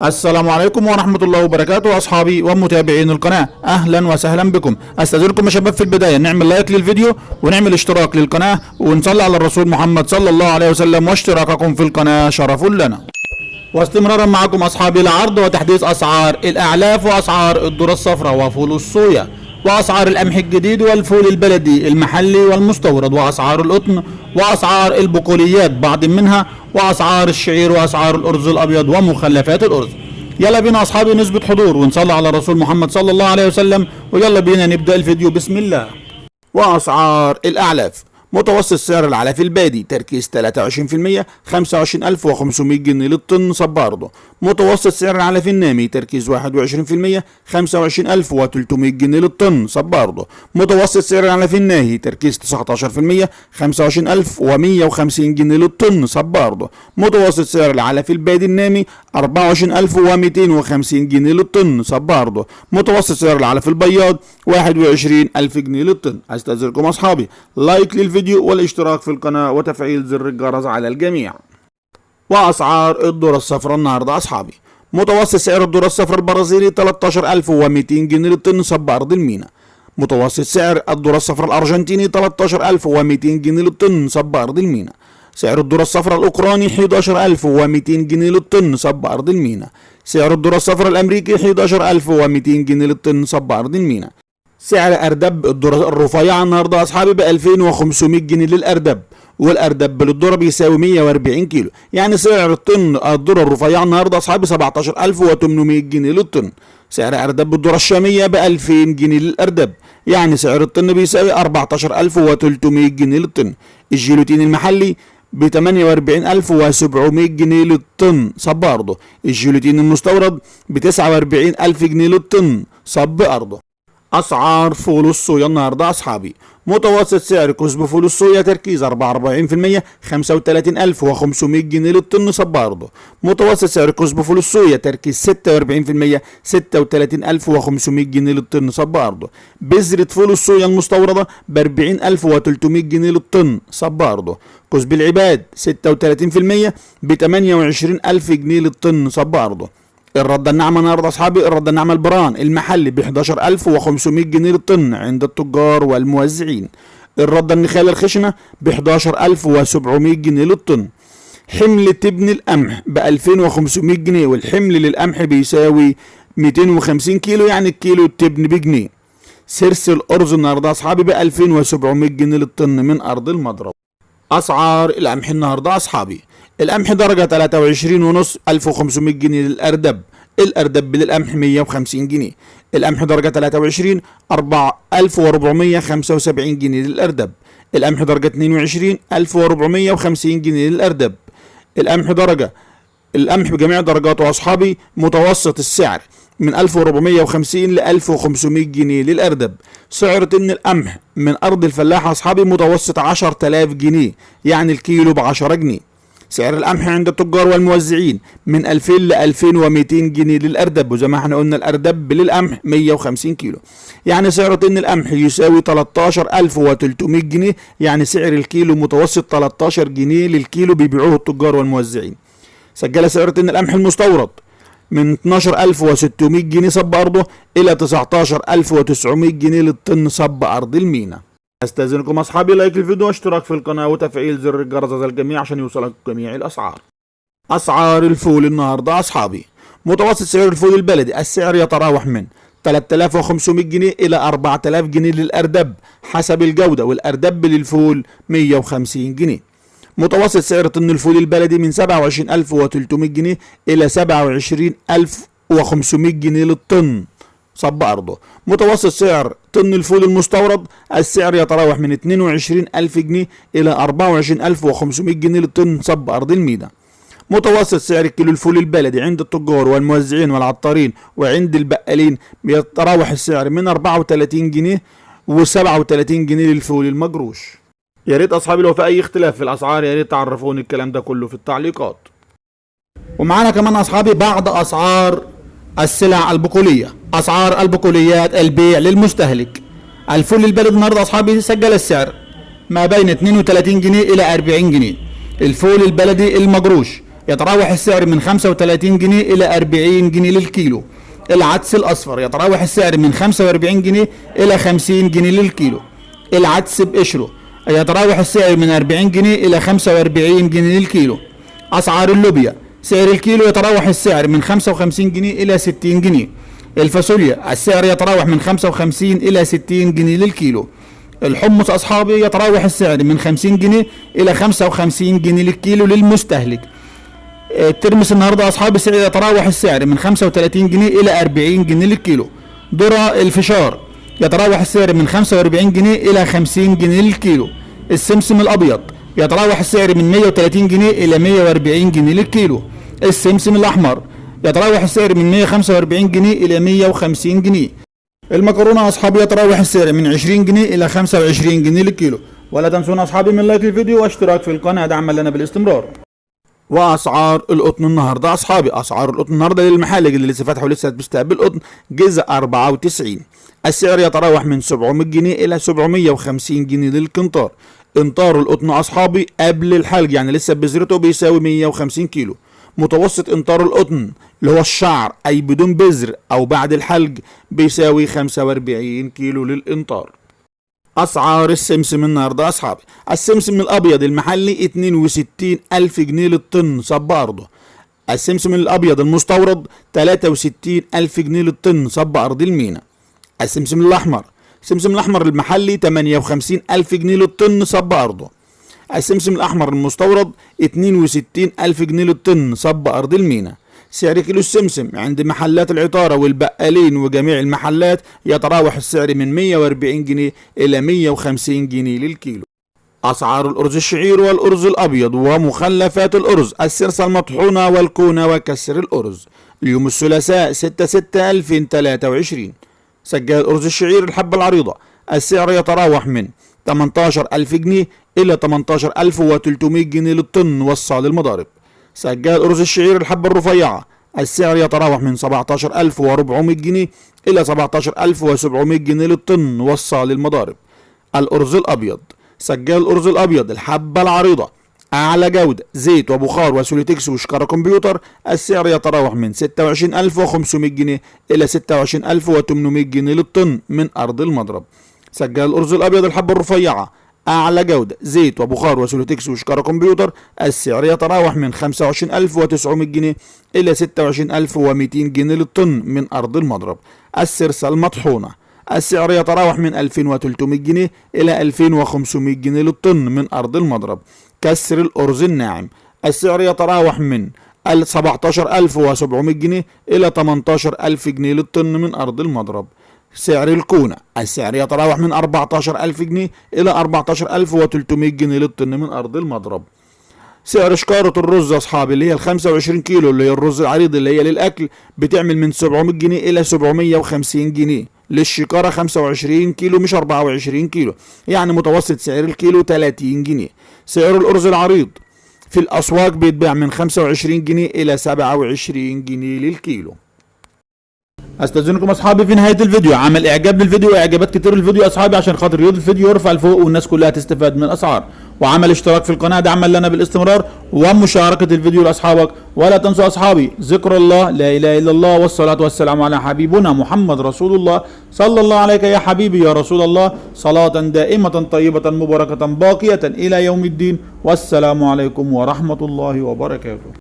السلام عليكم ورحمة الله وبركاته أصحابي ومتابعين القناة، أهلا وسهلا بكم. أستأذنكم يا شباب في البداية نعمل لايك للفيديو ونعمل اشتراك للقناة ونصلي على الرسول محمد صلى الله عليه وسلم، واشتراككم في القناة شرف لنا. واستمرارا معكم أصحابي لعرض وتحديث أسعار الأعلاف وأسعار الذرة الصفراء وفول الصويا وأسعار القمح الجديد والفول البلدي المحلي والمستورد وأسعار القطن وأسعار البقوليات بعض منها وأسعار الشعير وأسعار الأرز الأبيض ومخلفات الأرز. يلا بينا أصحابي نثبت حضور ونصلي على الرسول محمد صلى الله عليه وسلم، ويلا بينا نبدأ الفيديو بسم الله. وأسعار الأعلاف: متوسط سعر العلف البادي تركيز 23% 25500 جنيه للطن صب عرضه. متوسط سعر العلف النامي تركيز 21% 25300 جنيه للطن صب عرضه. متوسط سعر العلف الناهي تركيز 19% 25150 جنيه للطن صب عرضه. متوسط سعر العلف البادي النامي 24250 جنيه للطن صب عرضه. متوسط سعر العلف البياض 21000 جنيه للطن. استاذنكم اصحابي لايك للفيديو والاشتراك في القناة وتفعيل زر الجرس على الجميع. واسعار الذرة الصفراء النهارده اصحابي: متوسط سعر الذرة الصفراء البرازيلي 13200 جنيه للطن صب ارض المينا. متوسط سعر الذرة الصفراء الارجنتيني 13200 جنيه للطن صب ارض المينا. سعر الذرة الصفراء الاوكراني 11200 جنيه للطن صب ارض المينا. سعر الذرة الصفراء الامريكي 11200 جنيه للطن صب ارض المينا. سعر اردب الذرة الرفيعة النهارده اصحابي ب 2500 جنيه للاردب، والاردب للذرة بيساوي 140 كيلو، يعني سعر الطن الذرة الرفيعة النهارده اصحابي 17800 جنيه للطن. سعر اردب الذرة الشامية ب 2000 جنيه للاردب، يعني سعر الطن بيساوي 14300 جنيه للطن. الجيلوتين المحلي ب 48700 جنيه للطن صب ارضه. الجيلوتين المستورد ب 49000 جنيه للطن صب ارضه. اسعار فول الصويا النهارده اصحابي: متوسط سعر كسب فول الصويا تركيز 44% 35500 جنيه للطن صب عرضه. متوسط سعر كسب فول الصويا تركيز 46% 36500 جنيه للطن صب عرضه. بذرة فول الصويا المستوردة ب 40300 جنيه للطن صب عرضه. كسب العباد 36% ب 28000 جنيه للطن صب عرضه. الردة الناعمة النهارده اصحابي: الردة الناعمة البران المحلي ب 11500 جنيه للطن عند التجار والموزعين. الردة النخالة الخشنة ب 11700 جنيه للطن. حمل تبن القمح ب 2500 جنيه، والحمل للقمح بيساوي 250 كيلو، يعني الكيلو التبن بجنيه. سرس الارز النهارده اصحابي ب 2700 جنيه للطن من ارض المضرب. اسعار القمح النهارده اصحابي: القمح درجة 23 ونص 1500 جنيه للأردب. الأردب للقمح 150 جنيه. القمح درجة 23 4475 جنيه للأردب. القمح درجة 22 1450 جنيه للأردب. القمح بجميع درجاته أصحابي متوسط السعر من 1450 ل 1500 جنيه للأردب. سعر طن القمح من أرض الفلاح أصحابي متوسط 10000 جنيه، يعني الكيلو ب 10 جنيه. سعر القمح عند التجار والموزعين من 2000 ل 2200 جنيه للأردب، وزي ما احنا قلنا الأردب للقمح 150 كيلو، يعني سعر طن القمح يساوي 13300 جنيه، يعني سعر الكيلو متوسط 13 جنيه للكيلو بيبيعوه التجار والموزعين. سجل سعر طن القمح المستورد من 12600 جنيه صب أرضه إلى 19900 جنيه للطن صب أرض المينا. استاذنكم اصحابي لايك الفيديو واشتراك في القناه وتفعيل زر الجرس للجميع عشان يوصلك جميع الاسعار. اسعار الفول النهارده اصحابي: متوسط سعر الفول البلدي السعر يتراوح من 3500 جنيه الى 4000 جنيه للاردب حسب الجوده، والاردب للفول 150 جنيه. متوسط سعر طن الفول البلدي من 27300 جنيه الى 27500 جنيه للطن صب أرضه. متوسط سعر طن الفول المستورد السعر يتراوح من 22000 جنيه إلى 24500 جنيه للطن صب أرض المينا. متوسط سعر كيلو الفول البلدي عند التجار والموزعين والعطارين وعند البقالين بيتراوح السعر من 34 جنيه و37 جنيه للفول المجروش. يا ريت أصحابي لو في أي اختلاف في الأسعار يا ريت تعرفوني الكلام ده كله في التعليقات. ومعانا كمان أصحابي بعض أسعار السلع البقولية. أسعار البقوليات البيع للمستهلك: الفول البلد النهارده أصحابي سجل السعر ما بين 32 جنيه إلى 40 جنيه. الفول البلدي المجروش يتراوح السعر من 35 جنيه إلى 40 جنيه للكيلو. العدس الأصفر يتراوح السعر من 45 جنيه إلى 50 جنيه للكيلو. العدس بقشره يتراوح السعر من 40 جنيه إلى 45 جنيه للكيلو. أسعار اللوبيا سعر الكيلو يتراوح السعر من 55 جنيه إلى 60 جنيه. الفاصوليا السعر يتراوح من 55 إلى 60 جنيه للكيلو. الحمص أصحابي يتراوح السعر من 50 جنيه إلى 55 جنيه للكيلو للمستهلك. الترمس النهارده أصحابي سعر يتراوح السعر من 35 جنيه إلى 40 جنيه للكيلو. ذرة الفشار يتراوح السعر من 45 جنيه إلى 50 جنيه للكيلو. السمسم الأبيض يتراوح السعر من 130 جنيه إلى 140 جنيه للكيلو. السمسم الأحمر يتراوح السعر من 145 جنيه إلى 150 جنيه. المكرونة أصحابي يتراوح السعر من 20 جنيه إلى 25 جنيه للكيلو. ولا تنسونا أصحابي من لايك الفيديو واشتراك في القناة دعما لنا بالاستمرار. وأسعار القطن النهارده أصحابي، أسعار القطن النهارده للمحالق اللي لسه فاتحة ولسه بتستقبل قطن جزء 94. السعر يتراوح من 700 جنيه إلى 750 جنيه للقنطار. قنطار القطن أصحابي قبل الحلق يعني لسه بذرته بيساوي 150 كيلو. متوسط قنطار القطن اللي هو الشعر أي بدون بذر أو بعد الحلق بيساوي 45 كيلو للقنطار. أسعار السمسم النهارده أصحابي، السمسم الأبيض المحلي 62 ألف جنيه للطن صب أرضه. السمسم الأبيض المستورد 63 ألف جنيه للطن صب أرض المينا. السمسم الأحمر، السمسم الأحمر المحلي 58 ألف جنيه للطن صب أرضه. السمسم الأحمر المستورد 62 ألف جنيه للطن صب أرض المينا. سعر كيلو السمسم عند محلات العطارة والبقالين وجميع المحلات يتراوح السعر من 140 جنيه إلى 150 جنيه للكيلو. أسعار الأرز الشعير والأرز الأبيض ومخلفات الأرز، السرسة المطحونة والكونة وكسر الأرز. اليوم الثلاثاء 6/6/2023. سجل أرز الشعير الحبة العريضة السعر يتراوح من 18,000 جنيه إلى 18,300 جنيه للطن وصال المضارب. سجل أرز الشعير الحبة الرفيعة السعر يتراوح من 17,400 جنيه إلى 17,700 جنيه للطن وصال المضارب. الأرز الأبيض، سجل الأرز الأبيض الحبة العريضة أعلى جودة زيت وبخار وسوليتكس وشكارة كمبيوتر السعر يتراوح من 26,500 جنيه إلى 26,800 جنيه للطن من أرض المضرب. سجل الأرز الأبيض الحبة الرفيعة أعلى جودة زيت وبخار وسوليتكس وشكارة كمبيوتر السعر يتراوح من 25,900 جنيه إلى 26,200 جنيه للطن من أرض المضرب. السرسة المطحونة السعر يتراوح من 2,300 جنيه إلى 2,500 جنيه للطن من أرض المضرب. كسر الأرز الناعم السعر يتراوح من 17,700 جنيه إلى 18,000 جنيه للطن من أرض المضرب. سعر الكونة السعر يتراوح من 14,000 جنيه إلى 14,300 جنيه للطن من أرض المضرب. سعر شكارة الرز أصحابي اللي هي 25 كيلو اللي هي الرز العريض اللي هي للأكل بتعمل من 700 جنيه إلى 750 جنيه للشكارة 25 كيلو مش 24 كيلو يعني متوسط سعر الكيلو 30 جنيه. سعر الأرز العريض في الأسواق بيتباع من 25 جنيه إلى 27 جنيه للكيلو. استاذنكم اصحابي في نهايه الفيديو عمل اعجاب للفيديو واعجابات كتير للفيديو اصحابي عشان خاطر يود الفيديو يرفع لفوق والناس كلها تستفاد من الاسعار، وعمل اشتراك في القناه دعما لنا بالاستمرار ومشاركه الفيديو لاصحابك. ولا تنسوا اصحابي ذكر الله لا اله الا الله والصلاه والسلام على حبيبنا محمد رسول الله صلى الله عليك يا حبيبي يا رسول الله صلاه دائمه طيبه مباركه باقيه الى يوم الدين. والسلام عليكم ورحمه الله وبركاته.